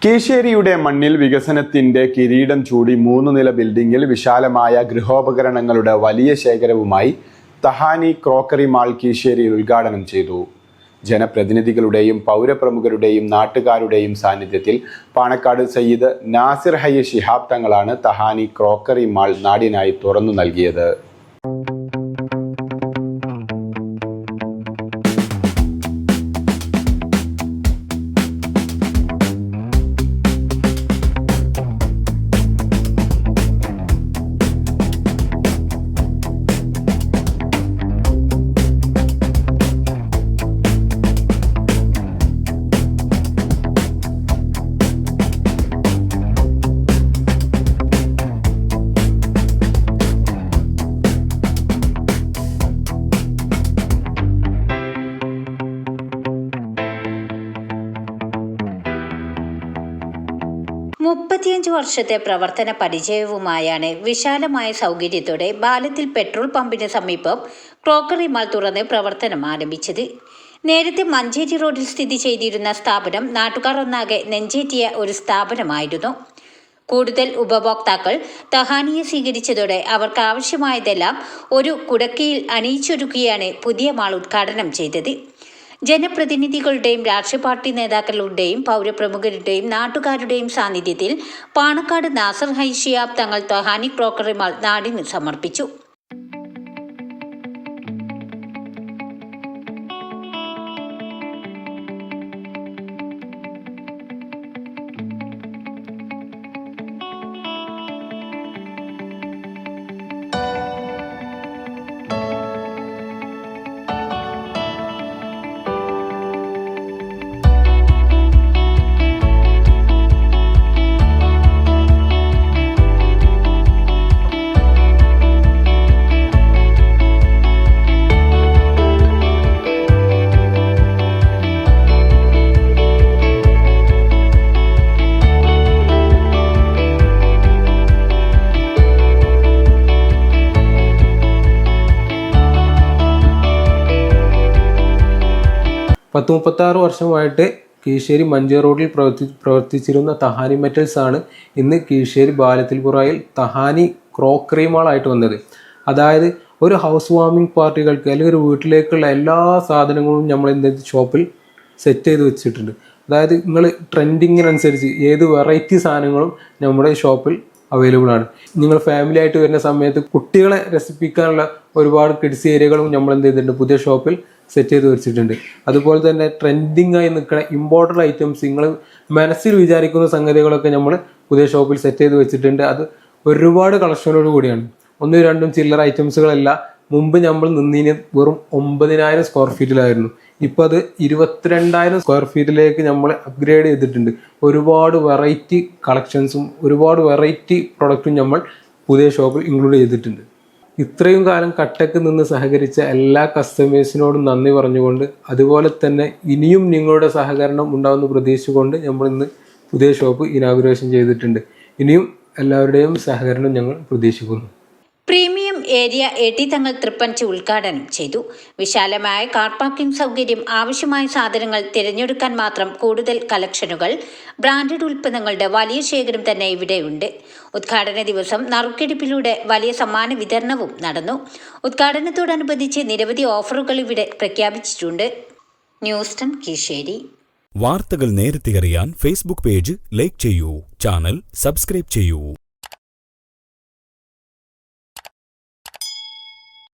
കീശേരിയുടെ മണ്ണിൽ വികസനത്തിന്റെ കിരീടം ചൂടി 3 നില ബിൽഡിംഗിൽ വിശാലമായ ഗൃഹോപകരണങ്ങളുടെ വലിയ ശേഖരവുമായി തഹാനി ക്രോക്കറി മാൾ കീശേരിയിൽ ഉദ്ഘാടനം ചെയ്തു. ജനപ്രതിനിധികളുടെയും പൗരപ്രമുഖരുടെയും നാട്ടുകാരുടെയും സാന്നിധ്യത്തിൽ പാണക്കാട് സയ്യിദ് നാസിർ ഹയ്യ ശിഹാബ് തങ്ങളാണ് തഹാനി ക്രോക്കറി മാൾ നാടിനായി തുറന്നു നൽകിയത്. വർഷത്തെ പ്രവർത്തന പരിചയവുമായാണ് വിശാലമായ സൗകര്യത്തോടെ ബാലത്തിൽ പെട്രോൾ പമ്പിന് സമീപം ക്രോക്കറി മാൾ തുറന്ന് പ്രവർത്തനം ആരംഭിച്ചത്. നേരത്തെ മഞ്ചേരി റോഡിൽ സ്ഥിതി ചെയ്തിരുന്ന സ്ഥാപനം നാട്ടുകാർ ഒന്നാകെ നെഞ്ചേറ്റിയ ഒരു സ്ഥാപനമായിരുന്നു. കൂടുതൽ ഉപഭോക്താക്കൾ തഹാനിയെ സ്വീകരിച്ചതോടെ അവർക്ക് ആവശ്യമായതെല്ലാം ഒരു കുടക്കീയിൽ അണിയിച്ചൊരുക്കുകയാണ് പുതിയ മാൾ ഉദ്ഘാടനം ചെയ്തത്. ജനപ്രതിനിധികളുടെയും രാഷ്ട്രീയ പാർട്ടി നേതാക്കളുടെയും പൗരപ്രമുഖരുടെയും നാട്ടുകാരുടെയും സാന്നിധ്യത്തിൽ പാണക്കാട് നാസിർ ഹയ്യ ശിഹാബ് തങ്ങൾ തഹാനി ക്രോക്കറി മാൾ നാടിന് സമർപ്പിച്ചു. പത്ത് 36 വർഷമായിട്ട് കീശേരി മഞ്ചേരി റോഡിൽ പ്രവർത്തിച്ചിരുന്ന തഹാനി മെറ്റൽസ് ആണ് ഇന്ന് കീശേരി ബാലത്തിൽപുറയിൽ തഹാനി ക്രോക്കറി മാൾ ആയിട്ട് വന്നത്. അതായത് ഒരു ഹൗസ് വാമിംഗ് പാർട്ടികൾക്ക് അല്ലെങ്കിൽ ഒരു വീട്ടിലേക്കുള്ള എല്ലാ സാധനങ്ങളും നമ്മൾ ഇന്നത്തെ ഷോപ്പിൽ സെറ്റ് ചെയ്ത് വെച്ചിട്ടുണ്ട്. അതായത് നിങ്ങൾ ട്രെൻഡിങ്ങിനനുസരിച്ച് ഏത് വെറൈറ്റി സാധനങ്ങളും നമ്മുടെ ഷോപ്പിൽ അവൈലബിൾ ആണ്. നിങ്ങൾ ഫാമിലി ആയിട്ട് വരുന്ന സമയത്ത് കുട്ടികളെ രസിപ്പിക്കാനുള്ള ഒരുപാട് കിഡ്സ് ഏരിയകളും നമ്മൾ എന്ത് ചെയ്തിട്ടുണ്ട്, പുതിയ ഷോപ്പിൽ സെറ്റ് ചെയ്ത് വെച്ചിട്ടുണ്ട്. അതുപോലെ തന്നെ ട്രെൻഡിങ് ആയി നിൽക്കുന്ന ഇമ്പോർട്ടൻ്റ് ഐറ്റംസ്, നിങ്ങൾ മനസ്സിൽ വിചാരിക്കുന്ന സംഗതികളൊക്കെ നമ്മൾ പുതിയ ഷോപ്പിൽ സെറ്റ് ചെയ്ത് വെച്ചിട്ടുണ്ട്. അത് ഒരുപാട് കളക്ഷനോട് കൂടിയാണ്. 1-2 ചില്ലറ ഐറ്റംസുകളല്ല. മുമ്പ് നമ്മൾ നിന്നീന് വെറും 9,000 സ്ക്വയർ ഫീറ്റിലായിരുന്നു. ഇപ്പോൾ അത് 22,000 സ്ക്വയർ ഫീറ്റിലേക്ക് നമ്മൾ അപ്ഗ്രേഡ് ചെയ്തിട്ടുണ്ട്. ഒരുപാട് വെറൈറ്റി കളക്ഷൻസും ഒരുപാട് വെറൈറ്റി പ്രൊഡക്റ്റും നമ്മൾ പുതിയ ഷോപ്പിൽ ഇൻക്ലൂഡ് ചെയ്തിട്ടുണ്ട്. ഇത്രയും കാലം കട്ടക്ക് നിന്ന് സഹകരിച്ച എല്ലാ കസ്റ്റമേഴ്സിനോടും നന്ദി പറഞ്ഞുകൊണ്ട്, അതുപോലെ തന്നെ ഇനിയും നിങ്ങളുടെ സഹകരണം ഉണ്ടാവുമെന്ന് പ്രതീക്ഷിച്ചുകൊണ്ട് നമ്മൾ ഇന്ന് പുതിയ ഷോപ്പ് ഇനാഗുറേഷൻ ചെയ്തിട്ടുണ്ട്. ഇനിയും എല്ലാവരുടെയും സഹകരണം ഞങ്ങൾ പ്രതീക്ഷിക്കുന്നു. പ്രീമിയം ഏരിയ AT തങ്ങൾ തൃപ്പഞ്ച് ഉദ്ഘാടനം ചെയ്തു. വിശാലമായ കാർ പാർക്കിംഗ് സൗകര്യം, ആവശ്യമായ സാധനങ്ങൾ തിരഞ്ഞെടുക്കാൻ മാത്രം കൂടുതൽ കളക്ഷനുകൾ, ബ്രാൻഡഡ് ഉൽപ്പന്നങ്ങളുടെ വലിയ ശേഖരം തന്നെ ഇവിടെയുണ്ട്. ഉദ്ഘാടന ദിവസം നറുക്കെടുപ്പിലൂടെ വലിയ സമ്മാന വിതരണവും നടന്നു. ഉദ്ഘാടനത്തോടനുബന്ധിച്ച് നിരവധി ഓഫറുകൾ ഇവിടെ പ്രഖ്യാപിച്ചിട്ടുണ്ട്. News desk Keeshery. വാർത്തകൾ നേരത്തെ അറിയാൻ ഫേസ്ബുക്ക് പേജ് ലൈക്ക് ചെയ്യൂ, ചാനൽ സബ്സ്ക്രൈബ് ചെയ്യൂ.